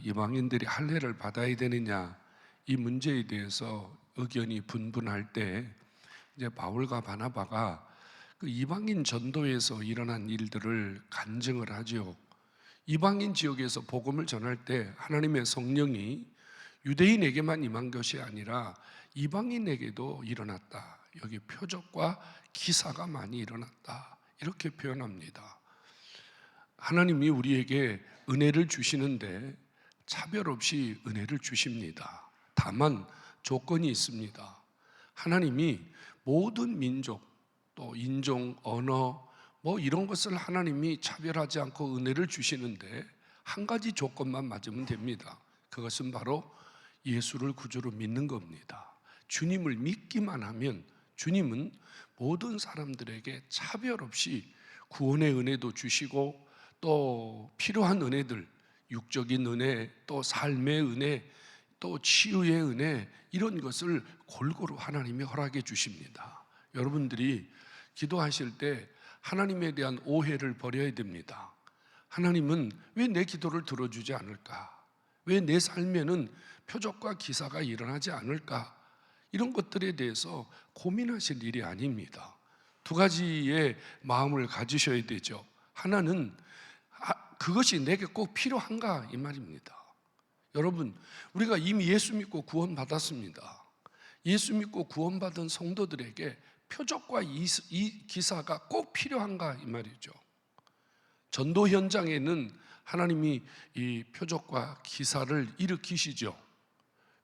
이방인들이 할례를 받아야 되느냐 이 문제에 대해서 의견이 분분할 때 이제 바울과 바나바가 그 이방인 전도에서 일어난 일들을 간증을 하죠. 이방인 지역에서 복음을 전할 때 하나님의 성령이 유대인에게만 임한 것이 아니라 이방인에게도 일어났다. 여기 표적과 기사가 많이 일어났다. 이렇게 표현합니다. 하나님이 우리에게 은혜를 주시는데 차별 없이 은혜를 주십니다. 다만 조건이 있습니다. 하나님이 모든 민족, 또 인종, 언어 이런 것을 하나님이 차별하지 않고 은혜를 주시는데 한 가지 조건만 맞으면 됩니다. 그것은 바로 예수를 구주로 믿는 겁니다. 주님을 믿기만 하면 주님은 모든 사람들에게 차별 없이 구원의 은혜도 주시고 또 필요한 은혜들, 육적인 은혜, 또 삶의 은혜, 또 치유의 은혜, 이런 것을 골고루 하나님이 허락해 주십니다. 여러분들이 기도하실 때 하나님에 대한 오해를 버려야 됩니다. 하나님은 왜 내 기도를 들어주지 않을까? 왜 내 삶에는 표적과 기사가 일어나지 않을까? 이런 것들에 대해서 고민하실 일이 아닙니다. 두 가지의 마음을 가지셔야 되죠. 하나는 그것이 내게 꼭 필요한가 이 말입니다. 여러분, 우리가 이미 예수 믿고 구원받았습니다. 예수 믿고 구원받은 성도들에게 표적과 이 기사가 꼭 필요한가 이 말이죠. 전도 현장에는 하나님이 이 표적과 기사를 일으키시죠.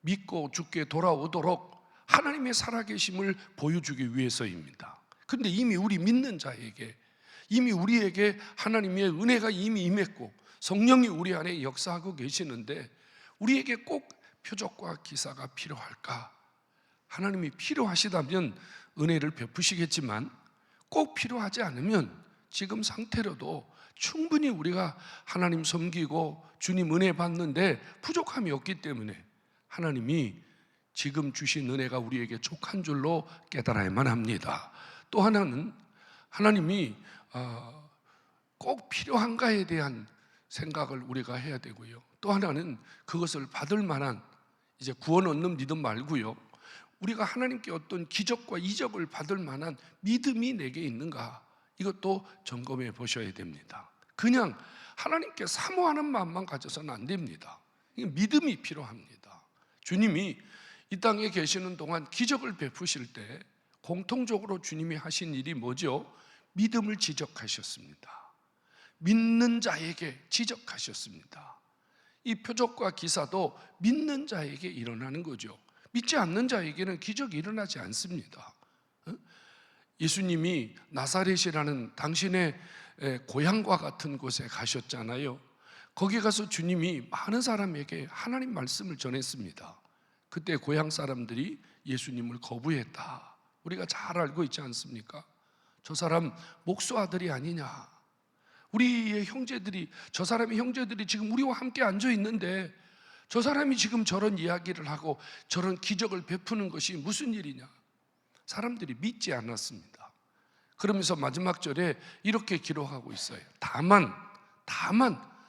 믿고 주께 돌아오도록 하나님의 살아계심을 보여주기 위해서입니다. 그런데 이미 우리 믿는 자에게, 이미 우리에게 하나님의 은혜가 이미 임했고 성령이 우리 안에 역사하고 계시는데 우리에게 꼭 표적과 기사가 필요할까? 하나님이 필요하시다면 은혜를 베푸시겠지만 꼭 필요하지 않으면 지금 상태로도 충분히 우리가 하나님 섬기고 주님 은혜 받는데 부족함이 없기 때문에 하나님이 지금 주신 은혜가 우리에게 족한 줄로 깨달아야만 합니다. 또 하나는 하나님이 꼭 필요한가에 대한 생각을 우리가 해야 되고요. 또 하나는 그것을 받을 만한 이제 구원 얻는 믿음 말고요. 우리가 하나님께 어떤 기적과 이적을 받을 만한 믿음이 내게 있는가? 이것도 점검해 보셔야 됩니다. 그냥 하나님께 사모하는 마음만 가져서는 안 됩니다. 믿음이 필요합니다. 주님이 이 땅에 계시는 동안 기적을 베푸실 때 공통적으로 주님이 하신 일이 뭐죠? 믿음을 지적하셨습니다. 믿는 자에게 지적하셨습니다. 이 표적과 기사도 믿는 자에게 일어나는 거죠. 믿지 않는 자에게는 기적이 일어나지 않습니다. 예수님이 나사렛이라는 당신의 고향과 같은 곳에 가셨잖아요. 거기 가서 주님이 많은 사람에게 하나님 말씀을 전했습니다. 그때 고향 사람들이 예수님을 거부했다. 우리가 잘 알고 있지 않습니까? 저 사람 목수 아들이 아니냐, 우리의 형제들이, 저 사람의 형제들이 지금 우리와 함께 앉아 있는데 저 사람이 지금 저런 이야기를 하고 저런 기적을 베푸는 것이 무슨 일이냐. 사람들이 믿지 않았습니다. 그러면서 마지막 절에 이렇게 기록하고 있어요. 다만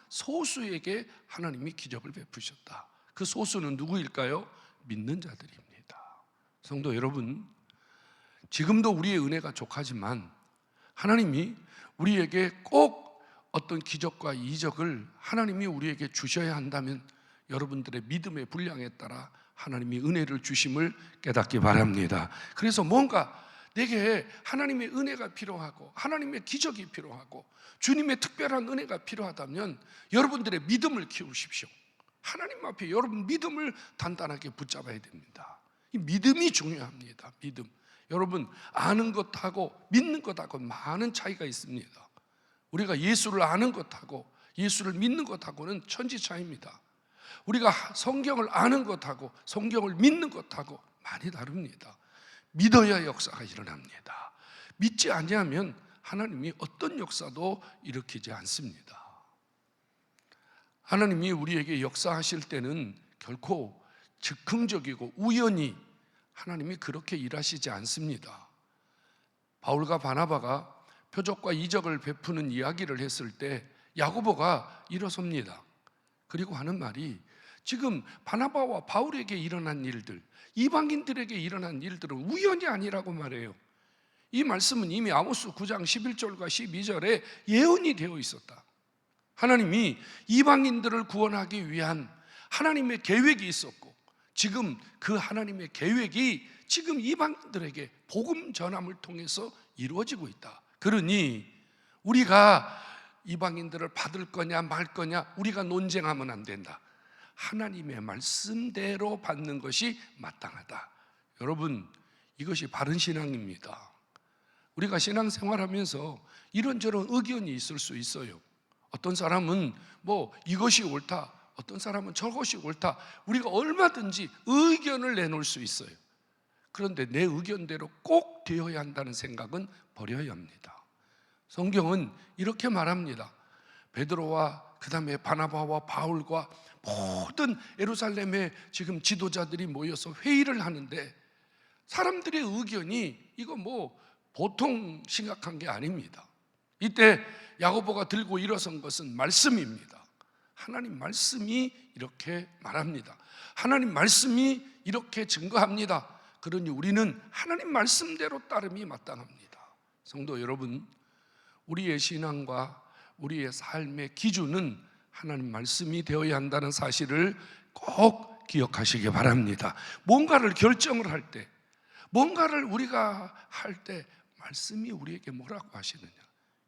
소수에게 하나님이 기적을 베푸셨다. 그 소수는 누구일까요? 믿는 자들입니다. 성도 여러분, 지금도 우리의 은혜가 족하지만 하나님이 우리에게 꼭 어떤 기적과 이적을 하나님이 우리에게 주셔야 한다면 여러분들의 믿음의 분량에 따라 하나님이 은혜를 주심을 깨닫기 바랍니다. 그래서 뭔가 내게 하나님의 은혜가 필요하고 하나님의 기적이 필요하고 주님의 특별한 은혜가 필요하다면 여러분들의 믿음을 키우십시오. 하나님 앞에 여러분 믿음을 단단하게 붙잡아야 됩니다. 이 믿음이 중요합니다. 믿음. 여러분, 아는 것하고 믿는 것하고 많은 차이가 있습니다. 우리가 예수를 아는 것하고 예수를 믿는 것하고는 천지 차이입니다. 우리가 성경을 아는 것하고 성경을 믿는 것하고 많이 다릅니다. 믿어야 역사가 일어납니다. 믿지 아니하면 하나님이 어떤 역사도 일으키지 않습니다. 하나님이 우리에게 역사하실 때는 결코 즉흥적이고 우연히 하나님이 그렇게 일하시지 않습니다. 바울과 바나바가 표적과 이적을 베푸는 이야기를 했을 때 야고보가 일어섭니다. 그리고 하는 말이 지금 바나바와 바울에게 일어난 일들, 이방인들에게 일어난 일들은 우연이 아니라고 말해요. 이 말씀은 이미 아모스 9장 11절과 12절에 예언이 되어 있었다. 하나님이 이방인들을 구원하기 위한 하나님의 계획이 있었고, 지금 그 하나님의 계획이 지금 이방인들에게 복음 전함을 통해서 이루어지고 있다. 그러니 우리가 이방인들을 받을 거냐 말 거냐 우리가 논쟁하면 안 된다. 하나님의 말씀대로 받는 것이 마땅하다. 여러분, 이것이 바른 신앙입니다. 우리가 신앙생활하면서 이런저런 의견이 있을 수 있어요. 어떤 사람은 이것이 옳다, 어떤 사람은 저것이 옳다. 우리가 얼마든지 의견을 내놓을 수 있어요. 그런데 내 의견대로 꼭 되어야 한다는 생각은 버려야 합니다. 성경은 이렇게 말합니다. 베드로와 그 다음에 바나바와 바울과 모든 예루살렘의 지금 지도자들이 모여서 회의를 하는데 사람들의 의견이 이거 보통 심각한 게 아닙니다. 이때 야고보가 들고 일어선 것은 말씀입니다. 하나님 말씀이 이렇게 말합니다. 하나님 말씀이 이렇게 증거합니다. 그러니 우리는 하나님 말씀대로 따름이 마땅합니다. 성도 여러분, 우리의 신앙과 우리의 삶의 기준은 하나님 말씀이 되어야 한다는 사실을 꼭 기억하시기 바랍니다. 뭔가를 결정을 할 때, 뭔가를 우리가 할 때 말씀이 우리에게 뭐라고 하시느냐,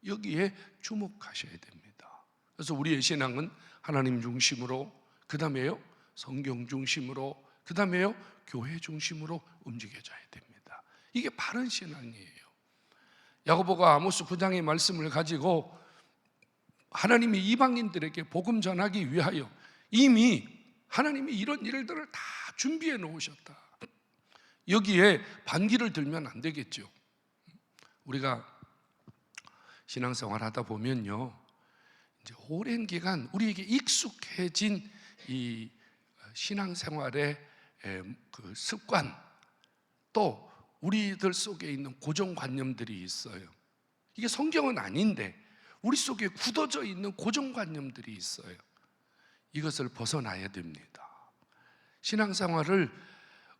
여기에 주목하셔야 됩니다. 그래서 우리의 신앙은 하나님 중심으로, 그 다음에요 성경 중심으로, 그 다음에요 교회 중심으로 움직여져야 됩니다. 이게 바른 신앙이에요. 야고보가 아모스 9장의 말씀을 가지고 하나님이 이방인들에게 복음 전하기 위하여 이미 하나님이 이런 일들을 다 준비해 놓으셨다. 여기에 반기를 들면 안 되겠죠. 우리가 신앙생활 하다 보면요, 이제 오랜 기간 우리에게 익숙해진 이 신앙생활의 그 습관, 또 우리들 속에 있는 고정관념들이 있어요. 이게 성경은 아닌데 우리 속에 굳어져 있는 고정관념들이 있어요. 이것을 벗어나야 됩니다. 신앙생활을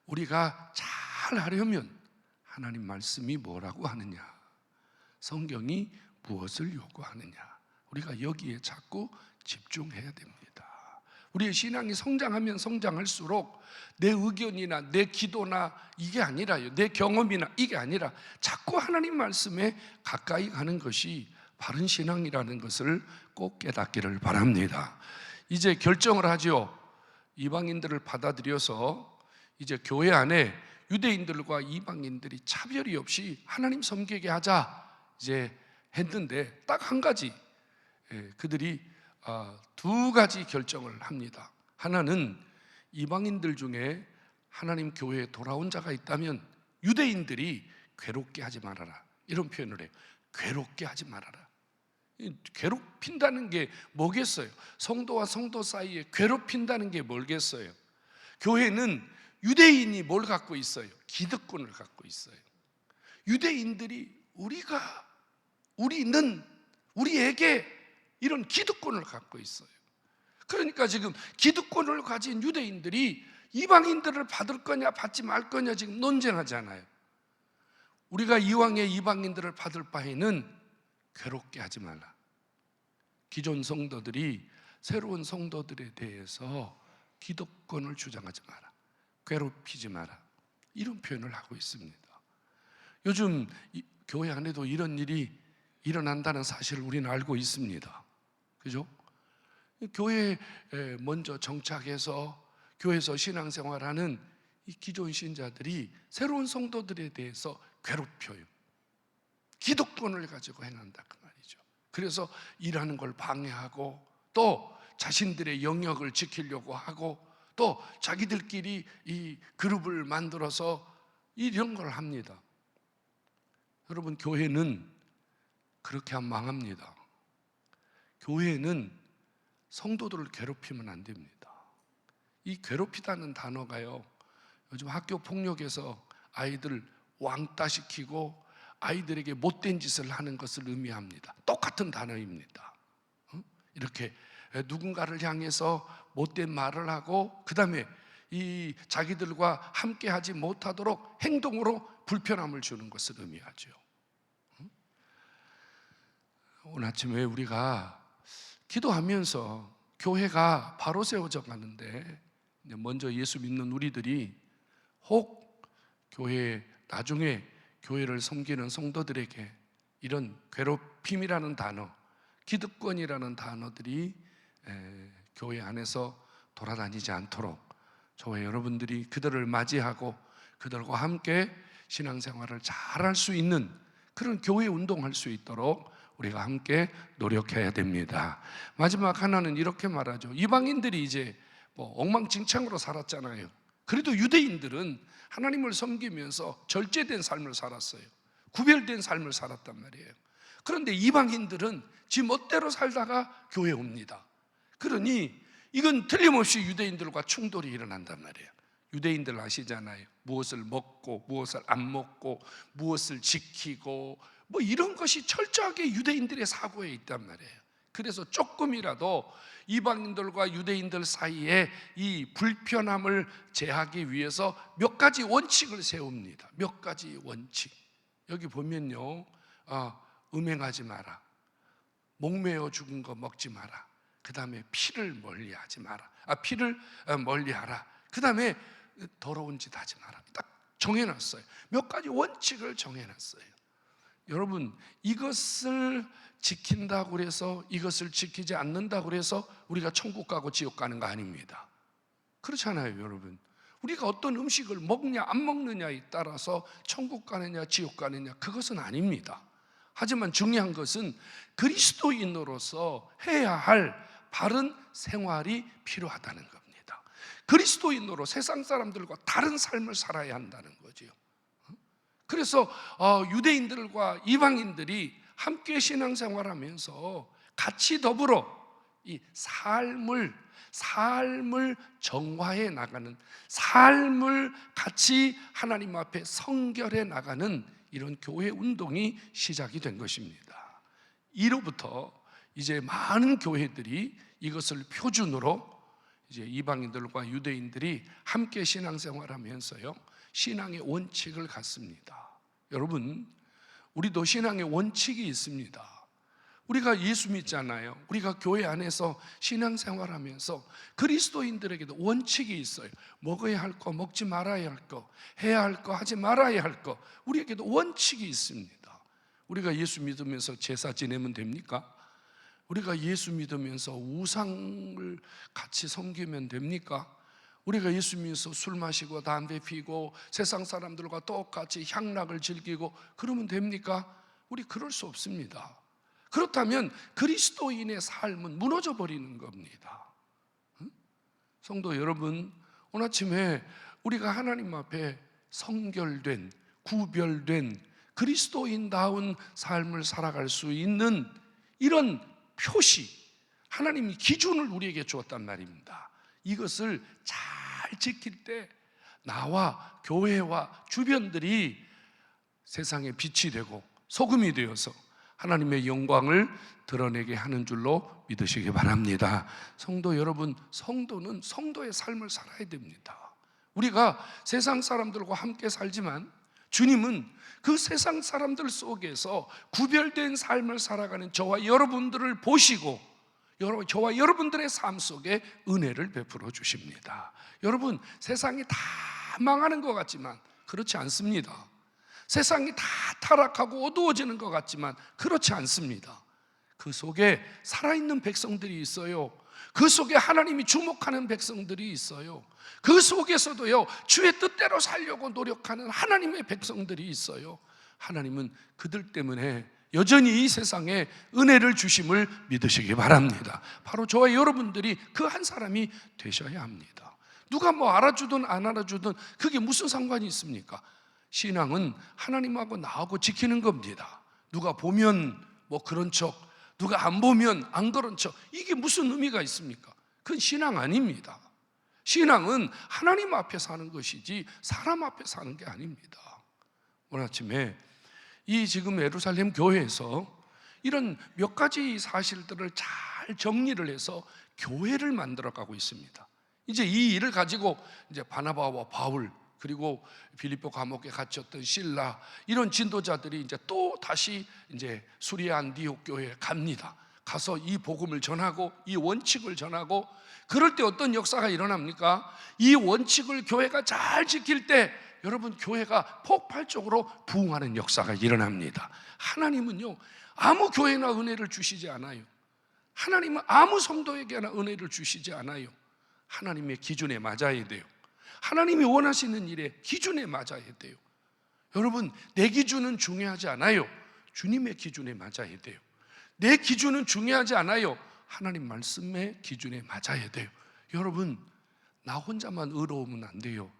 우리가 잘 하려면 하나님 말씀이 뭐라고 하느냐, 성경이 무엇을 요구하느냐, 우리가 여기에 자꾸 집중해야 됩니다. 우리의 신앙이 성장하면 성장할수록 내 의견이나 내 기도나 이게 아니라요, 내 경험이나 이게 아니라 자꾸 하나님 말씀에 가까이 가는 것이 바른 신앙이라는 것을 꼭 깨닫기를 바랍니다. 이제 결정을 하죠. 이방인들을 받아들여서 이제 교회 안에 유대인들과 이방인들이 차별이 없이 하나님 섬기게 하자 이제 했는데, 딱 한 가지, 그들이 두 가지 결정을 합니다. 하나는 이방인들 중에 하나님 교회에 돌아온 자가 있다면 유대인들이 괴롭게 하지 말아라, 이런 표현을 해요. 괴롭게 하지 말아라. 괴롭힌다는 게 뭐겠어요? 성도와 성도 사이에 괴롭힌다는 게 뭘겠어요? 교회는 유대인이 뭘 갖고 있어요? 기득권을 갖고 있어요. 유대인들이 우리에게 이런 기득권을 갖고 있어요. 그러니까 지금 기득권을 가진 유대인들이 이방인들을 받을 거냐 받지 말 거냐 지금 논쟁하잖아요. 우리가 이왕에 이방인들을 받을 바에는 괴롭게 하지 말라. 기존 성도들이 새로운 성도들에 대해서 기득권을 주장하지 마라, 괴롭히지 마라, 이런 표현을 하고 있습니다. 요즘 교회 안에도 이런 일이 일어난다는 사실을 우리는 알고 있습니다. 그죠? 교회에 먼저 정착해서 교회에서 신앙생활하는 이 기존 신자들이 새로운 성도들에 대해서 괴롭혀요. 기득권을 가지고 행한다 그 말이죠. 그래서 일하는 걸 방해하고, 또 자신들의 영역을 지키려고 하고, 또 자기들끼리 이 그룹을 만들어서 이런 걸 합니다. 여러분, 교회는 그렇게 하면 망합니다. 교회는 성도들을 괴롭히면 안 됩니다. 이 괴롭히다는 단어가요, 요즘 학교 폭력에서 아이들 왕따시키고 아이들에게 못된 짓을 하는 것을 의미합니다. 똑같은 단어입니다. 이렇게 누군가를 향해서 못된 말을 하고 그 다음에 이 자기들과 함께하지 못하도록 행동으로 불편함을 주는 것을 의미하죠. 오늘 아침에 우리가 기도하면서 교회가 바로 세워져 가는데 먼저 예수 믿는 우리들이 혹 나중에 교회를 섬기는 성도들에게 이런 괴롭힘이라는 단어, 기득권이라는 단어들이 교회 안에서 돌아다니지 않도록 저와 여러분들이 그들을 맞이하고 그들과 함께 신앙생활을 잘할 수 있는 그런 교회 운동할 수 있도록 우리가 함께 노력해야 됩니다. 마지막 하나는 이렇게 말하죠. 이방인들이 이제 엉망진창으로 살았잖아요. 그래도 유대인들은 하나님을 섬기면서 절제된 삶을 살았어요. 구별된 삶을 살았단 말이에요. 그런데 이방인들은 지 멋대로 살다가 교회에 옵니다. 그러니 이건 틀림없이 유대인들과 충돌이 일어난단 말이에요. 유대인들 아시잖아요. 무엇을 먹고 무엇을 안 먹고 무엇을 지키고 이런 것이 철저하게 유대인들의 사고에 있단 말이에요. 그래서 조금이라도 이방인들과 유대인들 사이에 이 불편함을 제하기 위해서 몇 가지 원칙을 세웁니다. 몇 가지 원칙. 여기 보면요, 음행하지 마라, 목매어 죽은 거 먹지 마라, 그 다음에 피를 멀리하지 마라, 피를 멀리하라, 그 다음에 더러운 짓 하지 마라. 딱 정해놨어요. 몇 가지 원칙을 정해놨어요. 여러분, 이것을 지킨다고 해서, 이것을 지키지 않는다고 해서 우리가 천국 가고 지옥 가는 거 아닙니다. 그렇잖아요, 여러분. 우리가 어떤 음식을 먹냐 안 먹느냐에 따라서 천국 가느냐 지옥 가느냐 그것은 아닙니다. 하지만 중요한 것은 그리스도인으로서 해야 할 바른 생활이 필요하다는 겁니다. 그리스도인으로 세상 사람들과 다른 삶을 살아야 한다는 거죠. 그래서 유대인들과 이방인들이 함께 신앙생활하면서 같이 더불어 이 삶을 정화해 나가는, 삶을 같이 하나님 앞에 성결해 나가는 이런 교회 운동이 시작이 된 것입니다. 이로부터 이제 많은 교회들이 이것을 표준으로 이제 이방인들과 유대인들이 함께 신앙생활하면서요, 신앙의 원칙을 갖습니다. 여러분, 우리도 신앙의 원칙이 있습니다. 우리가 예수 믿잖아요. 우리가 교회 안에서 신앙생활하면서 그리스도인들에게도 원칙이 있어요. 먹어야 할 거, 먹지 말아야 할 거, 해야 할 거, 하지 말아야 할 거, 우리에게도 원칙이 있습니다. 우리가 예수 믿으면서 제사 지내면 됩니까? 우리가 예수 믿으면서 우상을 같이 섬기면 됩니까? 우리가 예수 믿어서 술 마시고 담배 피고 세상 사람들과 똑같이 향락을 즐기고 그러면 됩니까? 우리 그럴 수 없습니다. 그렇다면 그리스도인의 삶은 무너져 버리는 겁니다. 성도 여러분, 오늘 아침에 우리가 하나님 앞에 성결된, 구별된 그리스도인다운 삶을 살아갈 수 있는 이런 표시, 하나님이 기준을 우리에게 주었단 말입니다. 이것을 잘 지킬 때 나와 교회와 주변들이 세상에 빛이 되고 소금이 되어서 하나님의 영광을 드러내게 하는 줄로 믿으시기 바랍니다. 성도 여러분, 성도는 성도의 삶을 살아야 됩니다. 우리가 세상 사람들과 함께 살지만 주님은 그 세상 사람들 속에서 구별된 삶을 살아가는 저와 여러분들을 보시고 저와 여러분들의 삶 속에 은혜를 베풀어 주십니다. 여러분, 세상이 다 망하는 것 같지만 그렇지 않습니다. 세상이 다 타락하고 어두워지는 것 같지만 그렇지 않습니다. 그 속에 살아있는 백성들이 있어요. 그 속에 하나님이 주목하는 백성들이 있어요. 그 속에서도요, 주의 뜻대로 살려고 노력하는 하나님의 백성들이 있어요. 하나님은 그들 때문에 여전히 이 세상에 은혜를 주심을 믿으시기 바랍니다. 바로 저와 여러분들이 그 한 사람이 되셔야 합니다. 누가 알아주든 안 알아주든 그게 무슨 상관이 있습니까? 신앙은 하나님하고 나하고 지키는 겁니다. 누가 보면 그런 척, 누가 안 보면 안 그런 척, 이게 무슨 의미가 있습니까? 그건 신앙 아닙니다. 신앙은 하나님 앞에 사는 것이지 사람 앞에 사는 게 아닙니다. 오늘 아침에 이 지금 예루살렘 교회에서 이런 몇 가지 사실들을 잘 정리를 해서 교회를 만들어가고 있습니다. 이제 이 일을 가지고 이제 바나바와 바울, 그리고 빌립보 감옥에 갇혔던 실라, 이런 진도자들이 이제 또 다시 이제 수리아 안디옥 교회에 갑니다. 가서 이 복음을 전하고 이 원칙을 전하고, 그럴 때 어떤 역사가 일어납니까? 이 원칙을 교회가 잘 지킬 때 여러분, 교회가 폭발적으로 부흥하는 역사가 일어납니다. 하나님은요, 아무 교회나 은혜를 주시지 않아요. 하나님은 아무 성도에게나 은혜를 주시지 않아요. 하나님의 기준에 맞아야 돼요. 하나님이 원하시는 일에 기준에 맞아야 돼요. 여러분, 내 기준은 중요하지 않아요. 주님의 기준에 맞아야 돼요. 내 기준은 중요하지 않아요. 하나님 말씀의 기준에 맞아야 돼요. 여러분, 나 혼자만 의로우면 안 돼요.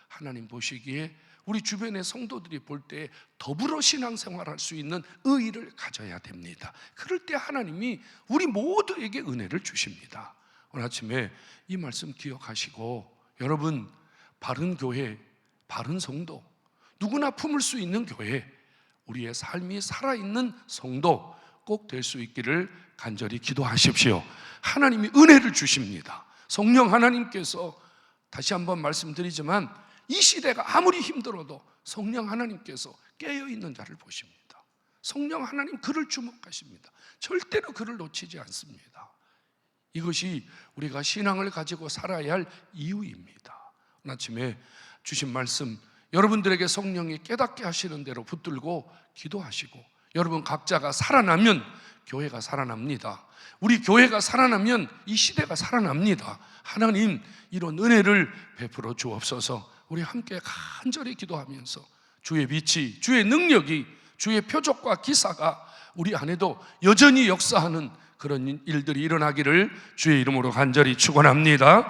하나님 보시기에 우리 주변의 성도들이 볼 때 더불어 신앙생활할 수 있는 의의를 가져야 됩니다. 그럴 때 하나님이 우리 모두에게 은혜를 주십니다. 오늘 아침에 이 말씀 기억하시고, 여러분, 바른 교회, 바른 성도, 누구나 품을 수 있는 교회, 우리의 삶이 살아있는 성도 꼭 될 수 있기를 간절히 기도하십시오. 하나님이 은혜를 주십니다. 성령 하나님께서, 다시 한번 말씀드리지만, 이 시대가 아무리 힘들어도 성령 하나님께서 깨어있는 자를 보십니다. 성령 하나님 그를 주목하십니다. 절대로 그를 놓치지 않습니다. 이것이 우리가 신앙을 가지고 살아야 할 이유입니다. 오늘 아침에 주신 말씀, 여러분들에게 성령이 깨닫게 하시는 대로 붙들고 기도하시고, 여러분 각자가 살아나면 교회가 살아납니다. 우리 교회가 살아나면 이 시대가 살아납니다. 하나님, 이런 은혜를 베풀어 주옵소서. 우리 함께 간절히 기도하면서 주의 빛이, 주의 능력이, 주의 표적과 기사가 우리 안에도 여전히 역사하는 그런 일들이 일어나기를 주의 이름으로 간절히 축원합니다.